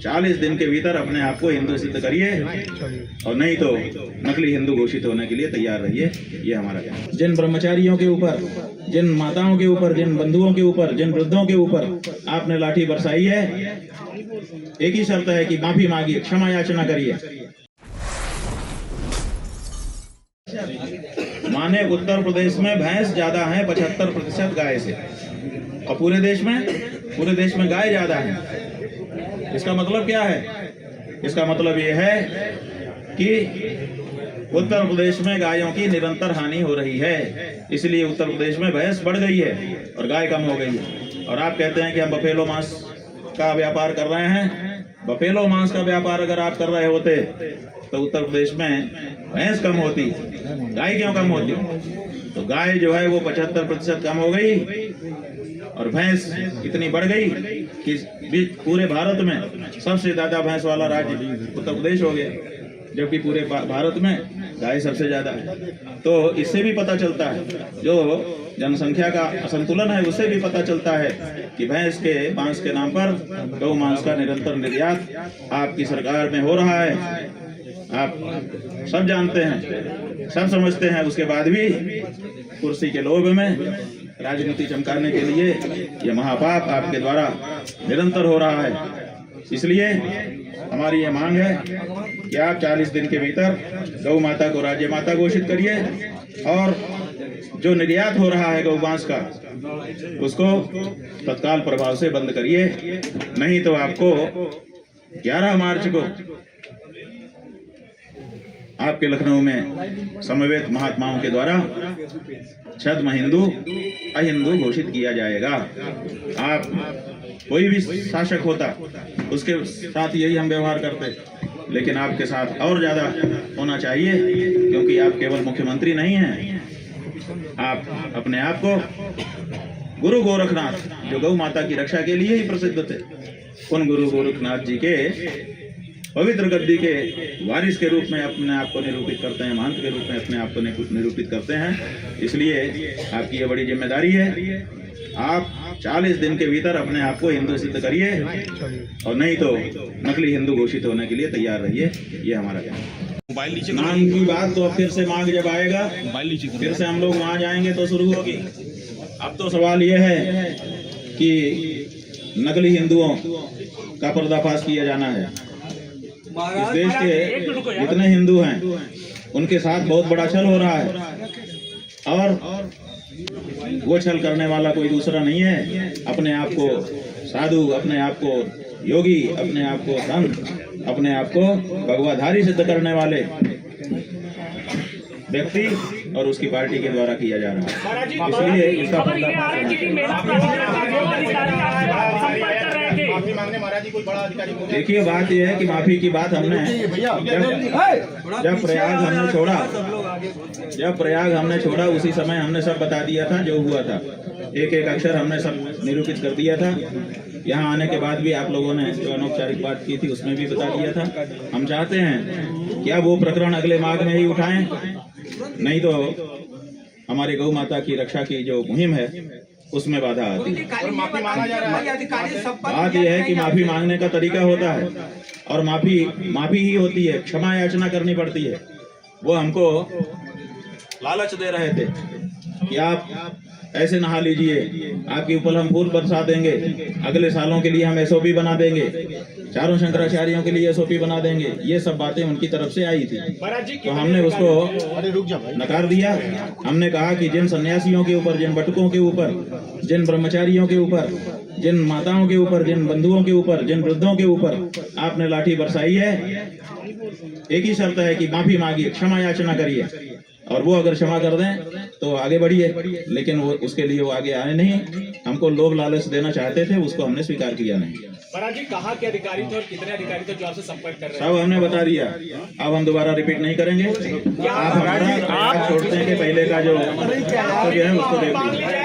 40 दिन के भीतर अपने आप को हिंदू सिद्ध करिए, और नहीं तो नकली हिंदू घोषित होने के लिए तैयार रहिए। ये हमारा कहना है। जिन ब्रह्मचारियों के ऊपर, जिन माताओं के ऊपर, जिन बंधुओं के ऊपर, जिन वृद्धों के ऊपर आपने लाठी बरसाई है, एक ही शर्त है कि माफी मांगिए, क्षमा याचना करिए। माने उत्तर प्रदेश में भैंस ज्यादा है 75% गाय से, और पूरे देश में गाय ज्यादा है। इसका मतलब क्या है? इसका मतलब ये है कि उत्तर प्रदेश में गायों की निरंतर हानि हो रही है, इसलिए उत्तर प्रदेश में भैंस बढ़ गई है और गाय कम हो गई है। और आप कहते हैं कि हम बफेलो मांस का व्यापार कर रहे हैं। बफेलो मांस का व्यापार अगर आप कर रहे होते तो उत्तर प्रदेश में भैंस कम होती, गाय क्यों कम होती? तो गाय जो है वो 75% कम हो गई और भैंस इतनी बढ़ गई कि पूरे भारत में सबसे ज्यादा भैंस वाला राज्य उत्तर प्रदेश हो गया, जबकि पूरे भारत में गाय सबसे ज्यादा है। तो इससे भी पता चलता है, जो जनसंख्या का असंतुलन है उससे भी पता चलता है कि भैंस के मांस के नाम पर गौ मांस का निरंतर निर्यात आपकी सरकार में हो रहा है। आप सब जानते हैं, सब समझते हैं, उसके बाद भी कुर्सी के लोभ में राजनीति चमकाने के लिए यह महापाप आपके द्वारा निरंतर हो रहा है। इसलिए हमारी ये मांग है कि आप 40 दिन के भीतर गौ माता को राज्य माता घोषित करिए, और जो निर्यात हो रहा है गौ मांस का उसको तत्काल प्रभाव से बंद करिए। नहीं तो आपको 11 मार्च को आपके लखनऊ में समवेत महात्माओं के द्वारा छद्म हिंदू अहिंदू घोषित किया जाएगा। आप कोई भी शासक होता उसके साथ यही हम व्यवहार करते, लेकिन आपके साथ और ज्यादा होना चाहिए, क्योंकि आप केवल मुख्यमंत्री नहीं हैं, आप अपने आप को गुरु गोरखनाथ, जो गौ माता की रक्षा के लिए ही प्रसिद्ध थे, उन गुरु गोरखनाथ जी के पवित्र गद्दी के वारिस के रूप में अपने आप को निरूपित करते हैं, महंत के रूप में अपने आप को निरूपित करते हैं। इसलिए आपकी ये बड़ी जिम्मेदारी है, आप 40 दिन के भीतर अपने आप को हिंदू सिद्ध करिए, और नहीं तो नकली हिंदू घोषित होने के लिए तैयार रहिए। ये हमारा कहना है। नाम की बात तो अब फिर से मांग जब आएगा, फिर से हम लोग वहाँ जाएंगे तो शुरू होगी। अब तो सवाल ये है कि नकली हिंदुओं का पर्दाफाश किया जाना है। इस देश के जितने हिंदू हैं उनके साथ बहुत बड़ा छल हो रहा है, और वो छल करने वाला कोई दूसरा नहीं है, अपने आप को साधु, अपने आप को योगी, अपने आप को संत, अपने आप को भगवाधारी सिद्ध करने वाले व्यक्ति और उसकी पार्टी के द्वारा किया जा रहा है। इसलिए इसका देखिए, बात यह है कि माफी की बात हमने जब प्रयाग हमने छोड़ा उसी समय हमने सब बता दिया था जो हुआ था, एक एक अक्षर हमने सब निरूपित कर दिया था। यहाँ आने के बाद भी आप लोगों ने जो अनौपचारिक बात की थी उसमें भी बता दिया था। हम चाहते हैं क्या वो प्रकरण अगले माघ में ही उठाएं, नहीं तो हमारी गौ माता की रक्षा की जो मुहिम है उसमें बाधा आती है। बात यह है कि माफी मांगने का तरीका होता है, और माफी ही होती है, क्षमा याचना करनी पड़ती है। वो हमको लालच दे रहे थे कि आप ऐसे नहा लीजिए, आपकी उपल हम फूल बरसा देंगे, अगले सालों के लिए हम एसओपी बना देंगे, चारों शंकराचार्यों के लिए एसओपी बना देंगे। ये सब बातें उनकी तरफ से आई थी, तो हमने उसको नकार दिया। हमने कहा कि जिन सन्यासियों के ऊपर, जिन बटुकों के ऊपर, जिन ब्रह्मचारियों के ऊपर, जिन माताओं के ऊपर, जिन बंधुओं के ऊपर, जिन वृद्धों के ऊपर आपने लाठी बरसाई है, एक ही शर्त है कि माफी मांगिए, क्षमा याचना करिए, और वो अगर क्षमा कर दें तो आगे बढ़िए। लेकिन वो उसके लिए वो आगे आए नहीं, हमको लोभ लालच देना चाहते थे, उसको हमने स्वीकार किया नहीं। महाराज जी, कहाँ के अधिकारी थे और कितने अधिकारी थे जो आपसे संपर्क कर रहे हैं? सब हमने बता दिया, अब हम दोबारा रिपीट नहीं करेंगे। आप हमारा छोड़ते हैं कि पहले का जो है उसको देख लीजिए।